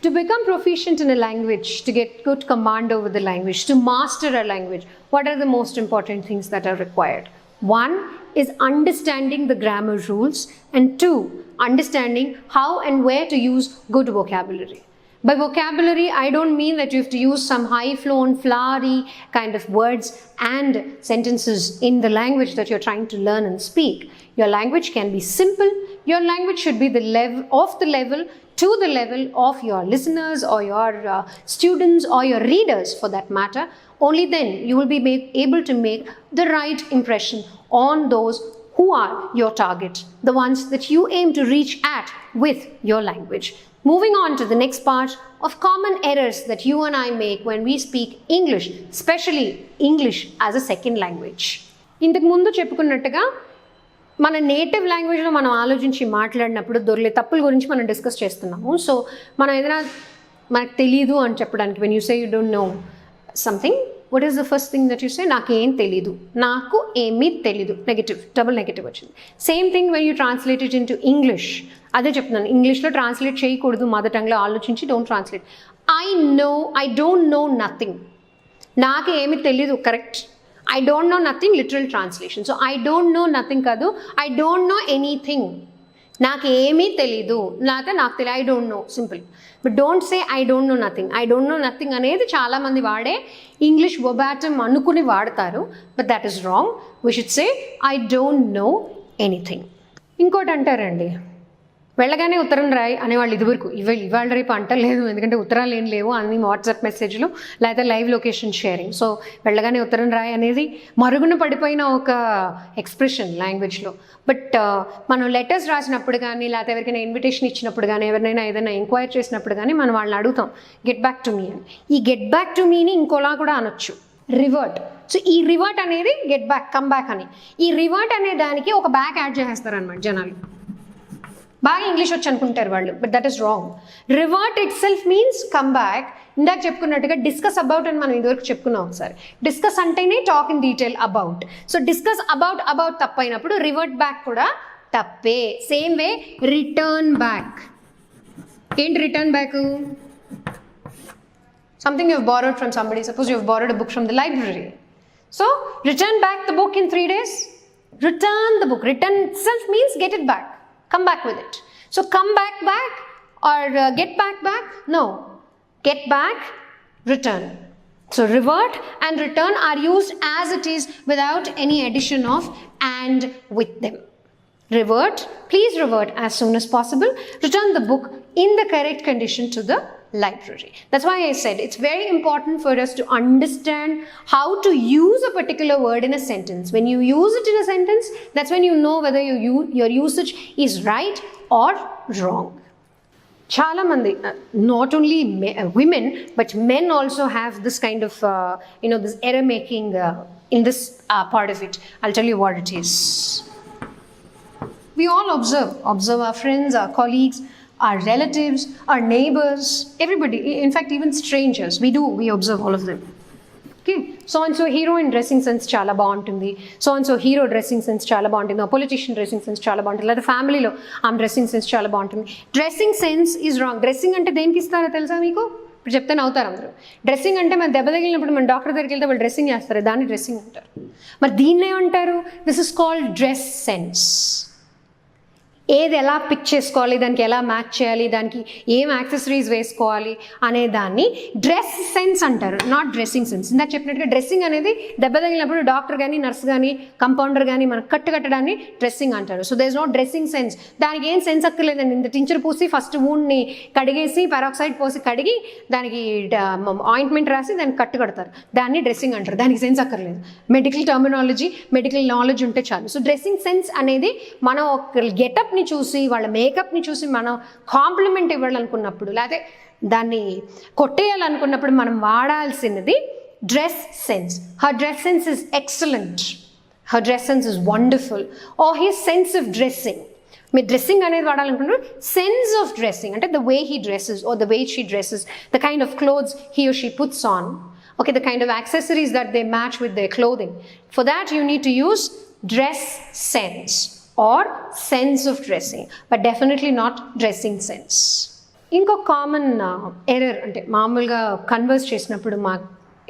To become proficient in a language, to get good command over the language, to master a language, what are the most important things that are required? One is understanding the grammar rules, and two, understanding how and where to use good vocabulary. By vocabulary, I don't mean that you have to use some high-flown, flowery kind of words and sentences in the language that you're trying to learn and speak. Your language can be simple. Your language should be the level to the level of your listeners or your students or your readers for that matter. Only then you will be able to make the right impression on those who are your target, the ones that you aim to reach at with your language. Moving on to the next part of common errors that you and I make when we speak English, especially English as a second language. ఇంతకు ముందు చెప్పుకున్నట్టుగా మన native లాంగ్వేజ్లో మనం ఆలోచించి మాట్లాడినప్పుడు దొరికే తప్పుల గురించి మనం డిస్కస్ చేస్తున్నాము. సో మనం ఏదైనా మనకు తెలీదు అని చెప్పడానికి, when you say you don't know something, what is the first thing that you say? నాకేం తెలీదు, నాకు ఏమీ తెలీదు, నెగటివ్, డబుల్ నెగటివ్ వచ్చింది. Same thing when you translate it in to English. అదే చెప్తున్నాను, ఇంగ్లీష్లో ట్రాన్స్లేట్ చేయకూడదు, మదర్ టంగ్లో ఆలోచించి don't translate. I don't know nothing, నాకు ఏమీ తెలీదు, correct. I don't know nothing, literal translation. So I don't know nothing kadu, I don't know anything. నాకు ఏమీ తెలీదు, నాకు తెలియదు, I don't know, simple. But don't say I don't know nothing. I don't know nothing అనేది చాలామంది వాడే English verbatim అనుకుని వాడతారు. But that is wrong. We should say I don't know anything. ఇంకోటి అంటారండి, వెళ్ళగానే ఉత్తరం రాయి అనేవాళ్ళు ఇదివరకు. ఇవాళ రేపు అంటలేదు, ఎందుకంటే ఉత్తరాలు ఏం లేవు, అన్ని వాట్సాప్ మెసేజ్లు లేదా లైవ్ లొకేషన్ షేరింగ్. సో వెళ్ళగానే ఉత్తరం రాయి అనేది మరుగున పడిపోయిన ఒక ఎక్స్ప్రెషన్ లాంగ్వేజ్లో. బట్ మనం లెటర్స్ రాసినప్పుడు కానీ, లేకపోతే ఎవరికైనా ఇన్విటేషన్ ఇచ్చినప్పుడు కానీ, ఎవరినైనా ఏదైనా ఎంక్వైరీ చేసినప్పుడు కానీ మనం వాళ్ళని అడుగుతాం గెట్ బ్యాక్ టు మీ అని. ఈ గెట్ బ్యాక్ టు మీని ఇంకోలా కూడా అనొచ్చు, రివర్ట్. సో ఈ రివర్ట్ అనేది గెట్ బ్యాక్, కమ్ బ్యాక్ అని. ఈ రివర్ట్ అనే దానికి ఒక బ్యాక్ యాడ్ చేసేస్తారు అనమాట జనాలు. బాగా ఇంగ్లీష్ వచ్చి అనుకుంటారు వాళ్ళు, but that is wrong. Revert it self means come back. ఇందాక చెప్పుకున్నట్టుగా డిస్కస్ అబౌట్ అని మనం ఇదివరకు చెప్పుకున్నాం ఒకసారి. డిస్కస్ అంటేనే talk in detail about. So discuss about తప్పైనప్పుడు రివర్ట్ బ్యాక్ కూడా తప్పే. Same way return back. ఏంటి return back? Something you have borrowed from somebody. Suppose you have borrowed a book from the library. So return back the book in 3 days. Return the book. Return itself means get it back. Come back with it. So come back or get back. No. Get back, return. So revert and return are used as it is without any addition of and with them. Revert, please revert as soon as possible. Return the book in the correct condition to the library. That's why I said it's very important for us to understand how to use a particular word in a sentence. When you use it in a sentence, that's when you know whether your usage is right or wrong. Chala mandi, not only women, but men also have this kind of, this error making in this part of it. I'll tell you what it is. We all observe our friends, our colleagues, our relatives, our neighbors, everybody, in fact even strangers, we observe all of them. Okay, so and so hero in dressing sense chala baguntundi, so and so hero dressing sense chala baguntundi, a politician dressing sense chala baguntundi, లేదా family లో dressing sense chala baguntundi. Dressing sense is wrong. Dressing అంటే దేనికి ఇస్తారో తెలుసా మీకు? ఇప్పుడు చెప్తే నవ్వుతారు అందరూ. డ్రెస్సింగ్ అంటే మన దెబ్బ తగిలినప్పుడు మన డాక్టర్ దగ్గరికి వెళ్తే వాళ్ళు డ్రెస్సింగ్ చేస్తారు, దాన్ని డ్రెస్సింగ్ అంటారు. మరి దీన్నే అంటారు, this is called dress sense. ఏది ఎలా పిక్ చేసుకోవాలి, దానికి ఎలా మ్యాచ్ చేయాలి, దానికి ఏం యాక్సెసరీస్ వేసుకోవాలి అనే దాన్ని డ్రెస్ సెన్స్ అంటారు, నాట్ డ్రెస్సింగ్ సెన్స్. ఇందాక చెప్పినట్టుగా డ్రెస్సింగ్ అనేది దెబ్బ తగిలినప్పుడు డాక్టర్ కానీ, నర్స్ కానీ, కంపౌండర్ కానీ మనకు కట్టడాన్ని డ్రెస్సింగ్ అంటారు. So there is no dressing sense. దానికి ఏం సెన్స్ అక్కర్లేదండి. ఇంత టించర్ పూసి ఫస్ట్ వూండ్ని కడిగేసి పెరాక్సైడ్ పోసి కడిగి దానికి ఆయింట్మెంట్ రాసి దానికి కడతారు, దాన్ని డ్రెస్సింగ్ అంటారు. దానికి సెన్స్ అక్కర్లేదు. మెడికల్ టర్మినాలజీ, మెడికల్ నాలెడ్జ్ ఉంటే చాలు. సో డ్రెస్సింగ్ సెన్స్ అనేది మనం ఒక గెటప్ చూసి, వాళ్ళ మేకప్ని చూసి మనం కాంప్లిమెంట్ ఇవ్వాలనుకున్నప్పుడు, లేకపోతే దాన్ని కొట్టేయాలనుకున్నప్పుడు మనం వాడాల్సినది dress sense. Her dress sense is excellent, her dress sense is wonderful, or his sense of dressing. మీరు డ్రెస్సింగ్ అనేది వాడాలనుకుంటున్నారు, సెన్స్ ఆఫ్ డ్రెస్సింగ్ అంటే the way he dresses or the way she dresses, the kind of clothes he or she puts on, okay, the kind of accessories that they match with their clothing. For that you need to use dress sense or sense of dressing, but definitely not dressing sense. ఇంకో common error అంటే మామూలుగా converse చేసినప్పుడు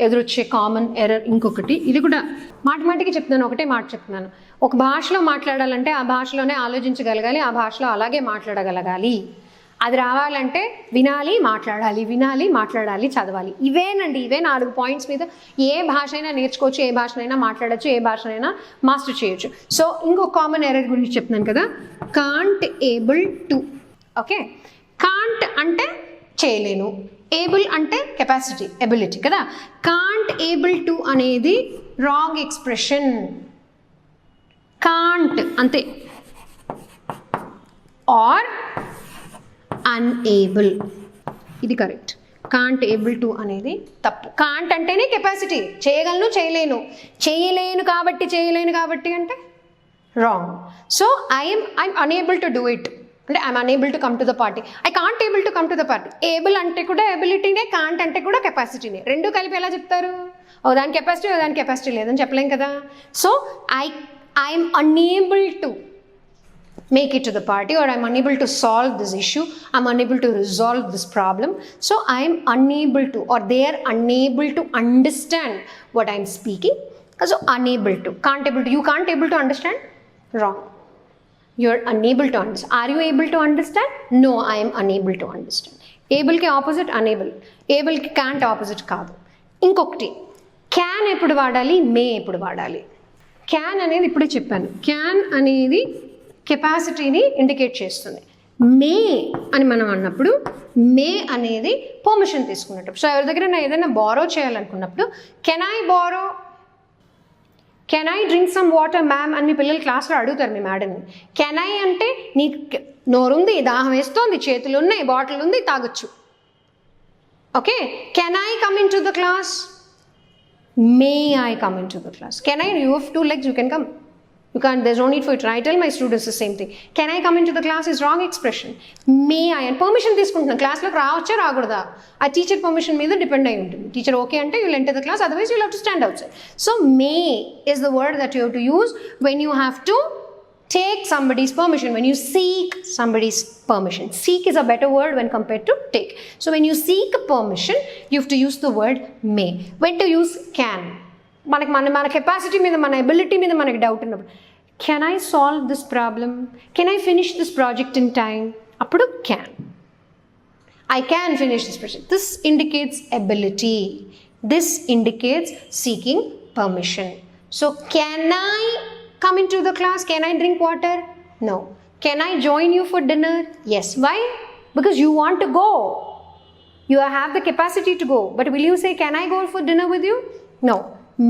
ఎదురొచ్చే common error ఇంకొకటి, ఇది కూడా మాటికి చెప్తున్నాను, ఒకటే మాట చెప్తున్నాను. ఒక భాషలో మాట్లాడాలంటే ఆ భాషలోనే ఆలోచించగలగాలి, ఆ భాషలో అలాగే మాట్లాడగలగాలి. అది రావాలంటే వినాలి, మాట్లాడాలి, చదవాలి. ఇవే 4 పాయింట్స్ మీద ఏ భాష అయినా నేర్చుకోవచ్చు, ఏ భాషనైనా మాట్లాడచ్చు, ఏ భాషనైనా మాస్టర్ చేయొచ్చు. సో ఇంకొక కామన్ ఎర్రర్ గురించి చెప్తున్నాను కదా, can't able to. Okay, can't అంటే చేయలేను, ఏబుల్ అంటే కెపాసిటీ, ఎబిలిటీ కదా. కాంట్ ఏబుల్ టు అనేది రాంగ్ ఎక్స్ప్రెషన్. కాంట్ అంతే, ఆర్ అన్ఏబుల్, ఇది కరెక్ట్. కాంట్ ఏబుల్ టు అనేది తప్పు. కాంట్ అంటేనే కెపాసిటీ, చేయగలను, చేయలేను కాబట్టి అంటే wrong. So I'm unable to do it అంటే I'm unable to come to the party. I can't able to come to the party. Able అంటే కూడా ఎబిలిటీనే, కాంట్ అంటే కూడా కెపాసిటీనే. రెండు కలిపి ఎలా చెప్తారు? దాని కెపాసిటీ లేదని చెప్పలేం కదా. So I'm unable to make it to the party, or I'm unable to solve this issue, I'm unable to resolve this problem. So I'm unable to, or they are unable to understand what I'm speaking. So unable to, can't able to, you can't able to understand, wrong. You're unable to understand. Are you able to understand? No, I am unable to understand. Able ki opposite unable, able ki can't opposite kaadu. Inkokti, can eppudu vaadali, may eppudu vaadali. Can anedi ippude cheppanu. Can anedi కెపాసిటీని indicate చేస్తుంది. మే అని మనం అన్నప్పుడు మే అనేది permission తీసుకున్నప్పుడు. So ఎవరి దగ్గర ఏదైనా బారో చేయాలనుకున్నప్పుడు can I borrow, can I drink some water ma'am అని మీ పిల్లలు క్లాస్లో అడుగుతారు మీ మేడంని. కెన్ ఐ అంటే నీకు నోరుంది, దాహం వేస్తోంది, చేతులు ఉన్నాయి, బాటిల్ ఉంది, తాగొచ్చు. Okay, can I come into the class, may I come into the class. Can I, you have 2 legs, you can come. You can't, there's no need for it. I tell my students the same thing. Can I come into the class is wrong expression. May I, and permission తీసుకుంటున్నాను. క్లాస్లోకి రావచ్చా రాకూడదా ఆ teacher permission మీద depend అయి ఉంటుంది. Teacher okay అంటే you'll enter the class, otherwise you'll have to stand outside. So may is the word that you have to use when you have to take somebody's permission, when you seek somebody's permission. Seek is a better word when compared to take. So when you seek a permission, you have to use the word may. When to use can. మన capacity మీద, మన ability మీద మనకి doubt ఉన్నప్పుడు, can I solve this problem, can I finish this project in time, అప్పుడు can. I can finish this project. This indicates ability, this indicates seeking permission. So can I come into the class, can I drink water? No. Can I join you for dinner? Yes. Why? Because you want to go, you have the capacity to go, but will you say can I go for dinner with you? No.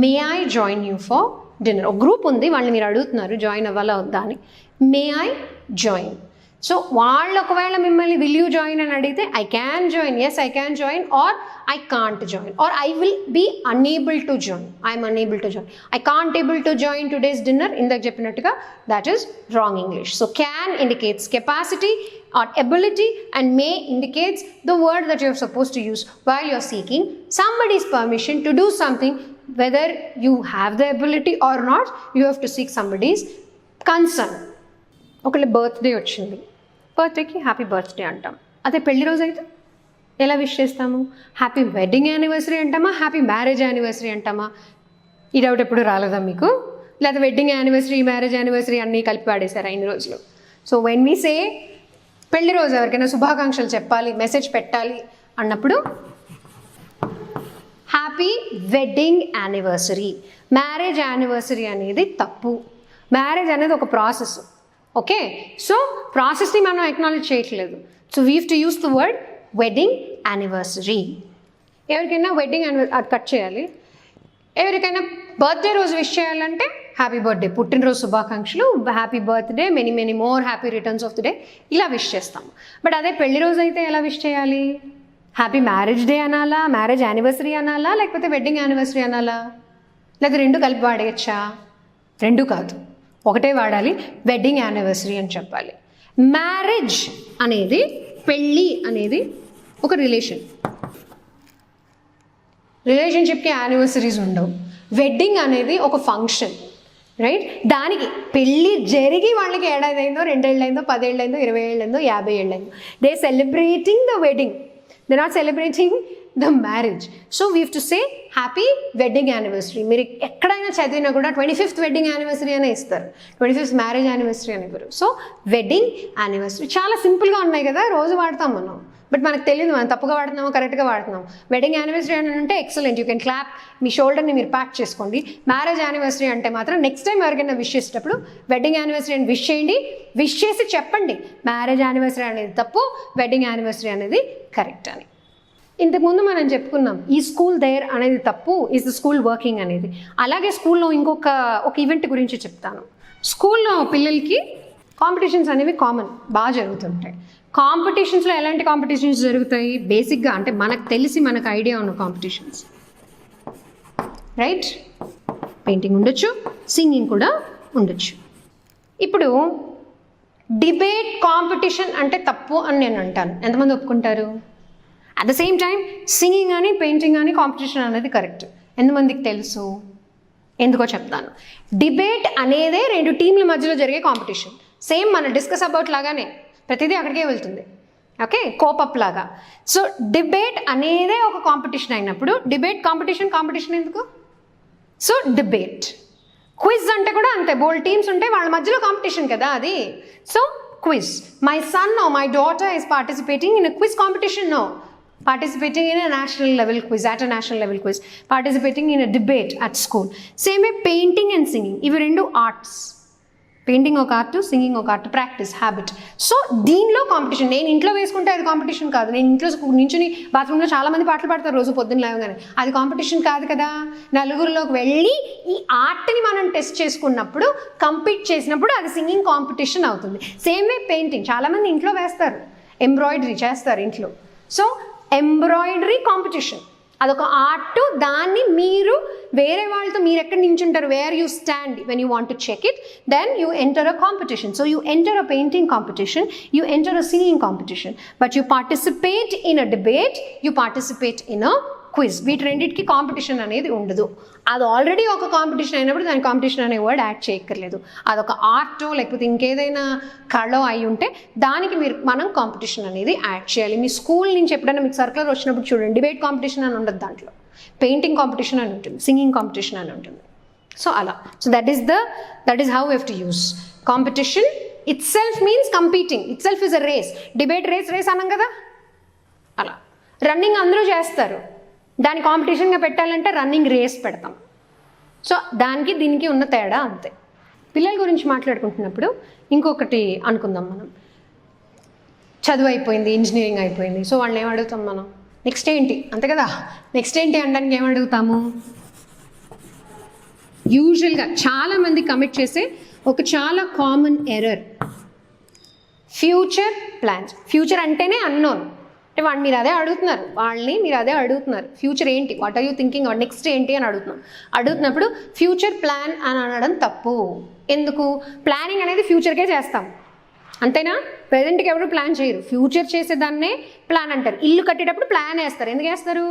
May I join you for dinner. ఒక group ఉంది, వాళ్ళని మీరు అడుగుతున్నారు join అవ్వాలా వద్దా అని. May I join. So వాళ్ళు ఒకవేళ మిమ్మల్ని విల్ యూ జాయిన్ అని అడిగితే I can join, yes I can join, or I can't join, or I will be unable to join, I'm unable to join, I can't able to join today's dinner. ఇందాక చెప్పినట్టుగా that is wrong English. So can indicates capacity or ability, and may indicates the word that you are supposed to use while you are seeking somebody's permission to do something. Whether you have the ability or not, you have to seek somebody's consent. ఒకళ్ళ birthday వచ్చింది, బర్త్డేకి happy birthday అంటాం. అదే పెళ్లి రోజు అయితే ఎలా wish చేస్తాము? హ్యాపీ వెడ్డింగ్ యానివర్సరీ అంటామా, హ్యాపీ మ్యారేజ్ యానివర్సరీ అంటామా? ఈ డౌట్ ఎప్పుడు రాలేదా మీకు? లేదా వెడ్డింగ్ యానివర్సరీ, మ్యారేజ్ యానివర్సరీ అన్నీ కలిపి పాడేశారా ఇన్ని రోజులు? సో వెన్ వి సే పెళ్లి రోజు ఎవరికైనా శుభాకాంక్షలు చెప్పాలి, మెసేజ్ పెట్టాలి అన్నప్పుడు happy wedding anniversary. Marriage anniversary అనేది తప్పు. మ్యారేజ్ అనేది ఒక ప్రాసెస్. ఓకే, సో ప్రాసెస్ని మనం ఎక్నాలెడ్జ్ చేయట్లేదు. So we have to use the word wedding anniversary. ఎవరికైనా వెడ్డింగ్ యానివర్సరీ అది కట్ చేయాలి. ఎవరికైనా బర్త్డే రోజు విష్ చేయాలంటే హ్యాపీ బర్త్డే, పుట్టినరోజు శుభాకాంక్షలు, happy birthday, many many more happy returns of the day, ఇలా విష్ చేస్తాము. బట్ అదే పెళ్లి రోజు అయితే ఎలా విష్ చేయాలి? హ్యాపీ మ్యారేజ్ డే అనాలా, మ్యారేజ్ యానివర్సరీ అనాలా, లేకపోతే వెడ్డింగ్ యానివర్సరీ అనాలా? లేదా రెండు కలిపి వాడేయచ్చా? రెండు కాదు, ఒకటే వాడాలి, వెడ్డింగ్ యానివర్సరీ అని చెప్పాలి. మ్యారేజ్ అనేది, పెళ్ళి అనేది ఒక రిలేషన్షిప్కి యానివర్సరీస్ ఉండవు. వెడ్డింగ్ అనేది ఒక ఫంక్షన్. రైట్? దానికి పెళ్ళి జరిగి వాళ్ళకి 7 అయిందో 2 ఏళ్ళు అయిందో 10 ఏళ్ళు అయిందో 20 ఏళ్ళు అయిందో 50 ఏళ్ళు అయిందో, they celebrating the wedding, they not celebrating the marriage. So we have to say happy wedding anniversary. మీరు ఎక్కడైనా చదివినా కూడా 25th వెడ్డింగ్ యానివర్సరీ అనే ఇస్తారు, 25th మ్యారేజ్ యానివర్సరీ అని ఇవ్వరు. సో వెడ్డింగ్ యానివర్సరీ చాలా సింపుల్గా ఉన్నాయి కదా, రోజు వాడతాం మనం, బట్ మనకు తెలియదు మనం తప్పుగా వాడుతున్నామో కరెక్ట్గా వాడుతున్నాం. వెడ్డింగ్ యానివర్సరీ అని అంటే ఎక్సలెంట్, యూ కెన్ క్లాప్, మీ షోల్డర్ని మీరు ప్యాక్ చేసుకోండి. మ్యారేజ్ యానివర్సరీ అంటే మాత్రం నెక్స్ట్ టైం ఎవరికైనా విష్ చేసేటప్పుడు వెడ్డింగ్ యానివర్సరీ అని విష్ చేయండి, విష్ చేసి చెప్పండి మ్యారేజ్ యానివర్సరీ అనేది తప్పు, వెడ్డింగ్ యానివర్సరీ అనేది కరెక్ట్ అని. ఇంతకుముందు మనం చెప్పుకున్నాం ఈ స్కూల్ దేర్ అనేది తప్పు, ఈజ్ ద స్కూల్ వర్కింగ్ అనేది. అలాగే స్కూల్లో ఒక ఈవెంట్ గురించి చెప్తాను. స్కూల్లో పిల్లలకి కాంపిటీషన్స్ అనేవి కామన్, బాగా జరుగుతుంటాయి. కాంపిటీషన్స్లో ఎలాంటి కాంపిటీషన్స్ జరుగుతాయి? బేసిక్గా అంటే మనకు తెలిసి మనకు ఐడియా ఉన్న కాంపిటీషన్స్, రైట్? పెయింటింగ్ ఉండొచ్చు, సింగింగ్ కూడా ఉండొచ్చు. ఇప్పుడు డిబేట్ కాంపిటీషన్ అంటే తప్పు అని నేను అంటాను, ఎంతమంది ఒప్పుకుంటారు? At the same time singing కానీ పెయింటింగ్ కానీ కాంపిటీషన్ అనేది కరెక్ట్, ఎంతమందికి తెలుసు? ఎందుకో చెప్తాను. డిబేట్ అనేదే 2 టీంల మధ్యలో జరిగే కాంపిటీషన్, సేమ్ మన డిస్కస్ అబౌట్ లాగానే ప్రతిదీ అక్కడికే వెళ్తుంది, ఓకే, కోపప్ లాగా. సో డిబేట్ అనేదే ఒక కాంపిటీషన్ అయినప్పుడు డిబేట్ కాంపిటీషన్ ఎందుకు? So debate. క్విజ్ అంటే కూడా అంతే, బోల్డ్ టీమ్స్ ఉంటే వాళ్ళ మధ్యలో కాంపిటీషన్ కదా అది. So quiz, my son or my daughter is participating in a quiz competition, no, participating in a national level quiz, at a national level quiz, participating in a debate at school. Same way painting and singing, ఇవి 2 arts, painting ఒక art, singing ఒక art, practice, habit. So దీనిలో competition, నేను ఇంట్లో వేసుకుంటే అది competition కాదు. నేను ఇంట్లో నించుని బాత్రూంలో చాలామంది పాటలు పాడతారు రోజు పొద్దున్న లేవగానే, అది కాంపిటీషన్ కాదు కదా. నలుగురిలోకి వెళ్ళి ఈ ఆర్ట్ని మనం టెస్ట్ చేసుకున్నప్పుడు, కంపీట్ చేసినప్పుడు అది సింగింగ్ కాంపిటీషన్ అవుతుంది. సేమ్ వే పెయింటింగ్, చాలామంది ఇంట్లో వేస్తారు, ఎంబ్రాయిడరీ చేస్తారు ఇంట్లో. సో ఎంబ్రాయిడరీ కాంపిటీషన్ అదొక ఆర్ట్, దాన్ని మీరు వేరే వాళ్ళతో మీరు ఎక్కడ నించుంటారు, where you stand when you want to check it, then you enter a competition. So you enter a painting competition, you enter a singing competition, but you participate in a debate, you participate in a quiz. వీటి రెండింటికి competition అనేది ఉండదు. అది already ఒక competition అయినప్పుడు దాని competition అనే word add చేయక్కర్లేదు. అదొక ఆర్టో లేకపోతే ఇంకేదైనా కళో అయి ఉంటే దానికి మనం కాంపిటీషన్ అనేది యాడ్ చేయాలి. మీ స్కూల్ నుంచి ఎప్పుడైనా మీకు సర్కులర్ వచ్చినప్పుడు చూడండి, డిబేట్ కాంపిటీషన్ అని ఉండదు, దాంట్లో పెయింటింగ్ కాంపిటీషన్ అని ఉంటుంది, సింగింగ్ కాంపిటీషన్ అని ఉంటుంది. సో అలా, so that is how we have to use competition. Itself means competing, itself is a race. Debate race అన్నాం కదా, అలా. రన్నింగ్ అందరూ చేస్తారు, దాన్ని కాంపిటీషన్గా పెట్టాలంటే రన్నింగ్ రేస్ పెడతాం. సో దానికి దీనికి ఉన్న తేడా అంతే. పిల్లల గురించి మాట్లాడుకుంటున్నప్పుడు ఇంకొకటి అనుకుందాం మనం. చదువు అయిపోయింది, ఇంజనీరింగ్ అయిపోయింది, సో వాళ్ళని ఏం అడుగుతాం మనం? నెక్స్ట్ ఏంటి, అంతే కదా. నెక్స్ట్ ఏంటి అనడానికి ఏం అడుగుతాము? యూజువల్గా చాలామంది కమిట్ చేసే ఒక చాలా common error, future plans. Future అంటేనే అన్నోన్, అంటే వాళ్ళు మీరు అదే అడుగుతున్నారు, ఫ్యూచర్ ఏంటి, what are you thinking, next ఏంటి అని అడుగుతున్నప్పుడు ఫ్యూచర్ ప్లాన్ అని అనడం తప్పు. ఎందుకు? ప్లానింగ్ అనేది ఫ్యూచర్కే చేస్తాం, అంతేనా? ప్రజెంట్కి ఎవరు ప్లాన్ చేయరు, ఫ్యూచర్ చేసేదాన్నే ప్లాన్ అంటారు. ఇల్లు కట్టేటప్పుడు ప్లాన్ వేస్తారు, ఎందుకు వేస్తారు?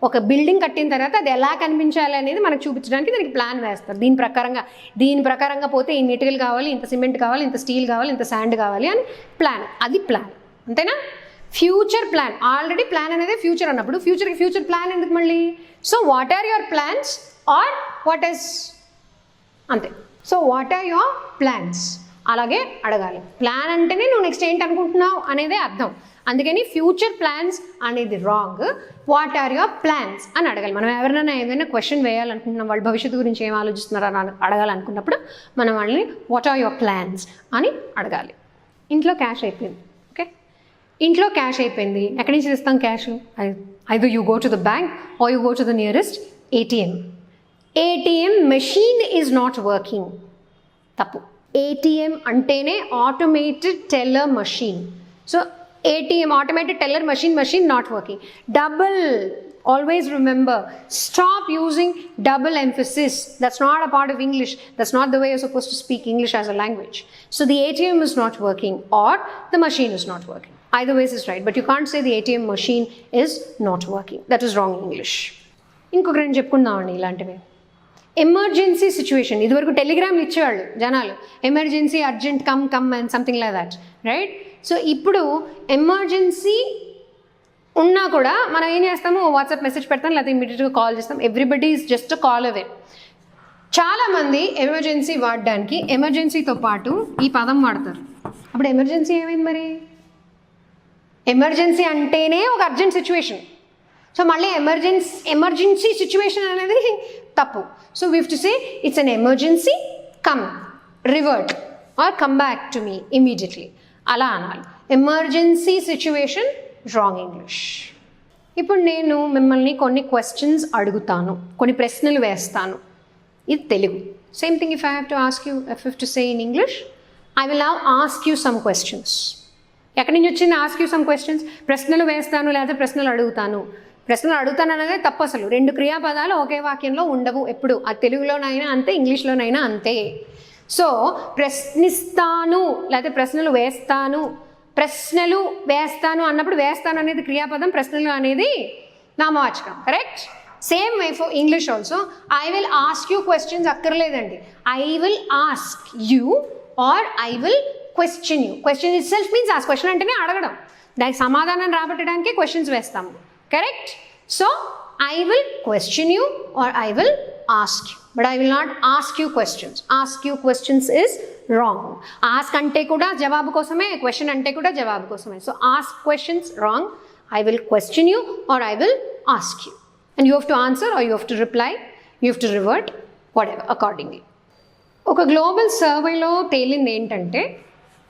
ఒక బిల్డింగ్ కట్టిన తర్వాత అది ఎలా కనిపించాలి అనేది మనకు చూపించడానికి దానికి ప్లాన్ వేస్తారు. దీని ప్రకారంగా పోతే ఇన్ని ఇటుకలు కావాలి, ఇంత సిమెంట్ కావాలి, ఇంత స్టీల్ కావాలి, ఇంత శాండ్ కావాలి అని ప్లాన్, అది ప్లాన్, అంతేనా? ఫ్యూచర్ ప్లాన్, ఆల్రెడీ ప్లాన్ అనేది ఫ్యూచర్ అన్నప్పుడు ఫ్యూచర్ ప్లాన్ ఎందుకు మళ్ళీ? So what are your plans or what is, అంతే. So what are your plans అలాగే అడగాలి. ప్లాన్ అంటేనే నువ్వు నెక్స్ట్ ఏంటి అనుకుంటున్నావు అనేదే అర్థం. అందుకని ఫ్యూచర్ ప్లాన్స్ అనేది wrong, what are your plans అని అడగాలి. మనం ఎవరైనా ఏదైనా క్వశ్చన్ వేయాలనుకుంటున్నాం, వాళ్ళ భవిష్యత్తు గురించి ఏం ఆలోచిస్తున్నారో అని అడగాలనుకున్నప్పుడు మనం వాళ్ళని వాట్ ఆర్ యువర్ ప్లాన్స్ అని అడగాలి. ఇంట్లో క్యాష్ అయిపోయింది, ఇంట్లో క్యాష్ అయిపోయింది, ఎక్కడి నుంచి తెస్తాం cash? Either you go to the bank or you go to the nearest ATM. ATM machine is not working, తప్పు. ఏటీఎం అంటేనే automated teller machine. So ATM, automated teller machine not working. Double, always remember, stop using double emphasis. That's not a part of English. That's not the way you're supposed to speak English as a language. So the ATM is not working or the machine is not working. Either ways is right, but you can't say the ATM machine is not working. That is wrong English. ఇంకొక రెండు చెప్పుకుందామండి ఇలాంటివి. Emergency situation, ఇదివరకు టెలిగ్రామ్లు ఇచ్చేవాళ్ళు జనాలు, emergency urgent come and something like that, right? So ఇప్పుడు emergency ఉన్నా కూడా మనం ఏం చేస్తాము, వాట్సాప్ మెసేజ్ పెడతాం, లేకపోతే ఇమీడియట్గా కాల్ చేస్తాం. ఎవ్రీబడి ఈజ్ జస్ట్ కాల్ అవే. చాలామంది ఎమర్జెన్సీ వాడడానికి ఎమర్జెన్సీతో పాటు ఈ పదం వాడతారు. అప్పుడు ఎమర్జెన్సీ ఏమైంది మరి? ఎమర్జెన్సీ అంటేనే ఒక అర్జెంట్ సిచ్యువేషన్. సో మళ్ళీ ఎమర్జెన్సీ సిచ్యువేషన్ అనేది తప్పు. So we have to say it's an emergency, come, revert or come back to me immediately అలా అనాలి. Emergency situation wrong English. ఇప్పుడు నేను మిమ్మల్ని కొన్ని క్వశ్చన్స్ అడుగుతాను, కొన్ని ప్రశ్నలు వేస్తాను. ఇది Telugu. Same thing if I have to ask you, if to say in English, I will now ask you some questions. ఎక్కడి నుంచి వచ్చింది ఆస్క్ యూ సమ్ క్వశ్చన్స్? ప్రశ్నలు వేస్తాను లేదా ప్రశ్నలు అడుగుతాను. ప్రశ్నలు అడుగుతాను అనేది తప్పు. అసలు రెండు క్రియాపదాలు ఒకే వాక్యంలో ఉండవు ఎప్పుడు. అది తెలుగులోనైనా అంతే, ఇంగ్లీష్లోనైనా అంతే. సో ప్రశ్నిస్తాను లేకపోతే ప్రశ్నలు వేస్తాను, ప్రశ్నలు వేస్తాను అన్నప్పుడు వేస్తాను అనేది క్రియాపదం, ప్రశ్నలు అనేది నామవాచకం, correct? Same way for English also. I will ask you questions అక్కర్లేదండి. I will ask you or I will question you. Question itself means ask. Question అంటేనే అడగడం, దానికి సమాధానం రాబట్టడానికి క్వశ్చన్స్ వేస్తాము, correct? So I will question you or I will ask you, but I will not ask you questions. Ask you questions is wrong. Ask అంటే కూడా జవాబు కోసమే, క్వశ్చన్ అంటే కూడా జవాబు కోసమే. So ask questions wrong. I will question you or I will ask you. And you have to answer or you have to reply, you have to revert, whatever, accordingly. ఒక global సర్వేలో తేలింది ఏంటంటే,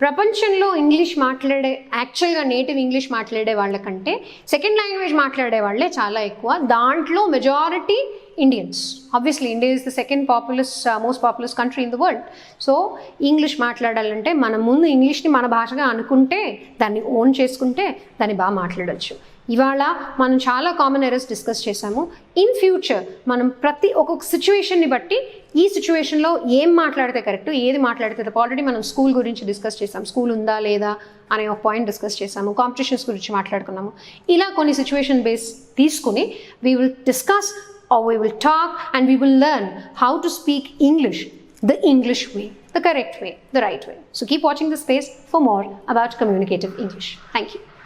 ప్రపంచంలో English మాట్లాడే, యాక్చువల్గా native English మాట్లాడే వాళ్ళకంటే second language మాట్లాడే వాళ్ళే చాలా ఎక్కువ. దాంట్లో majority Indians. Obviously India is the second most populous country in the world. So English మాట్లాడాలంటే మనం ముందు ఇంగ్లీష్ని మన భాషగా అనుకుంటే, దాన్ని ఓన్ చేసుకుంటే దాన్ని బాగా మాట్లాడచ్చు. ఇవాళ మనం చాలా కామన్ ఎర్రర్స్ డిస్కస్ చేసాము. ఇన్ ఫ్యూచర్ మనం ఒక్కొక్క సిచ్యువేషన్ని బట్టి ఈ సిచ్యువేషన్లో ఏం మాట్లాడితే కరెక్ట్, ఏది మాట్లాడితే తప్ప. ఆల్రెడీ మనం స్కూల్ గురించి డిస్కస్ చేసాం, స్కూల్ ఉందా లేదా అనే ఒక పాయింట్ డిస్కస్ చేసాము. కాంపిటీషన్స్ గురించి మాట్లాడుకున్నాము. ఇలా కొన్ని సిచ్యువేషన్ బేస్ తీసుకుని we will discuss or we will talk and we will learn how to speak English the English way, the correct way, the right way. So keep watching this space for more about communicative English. Thank you.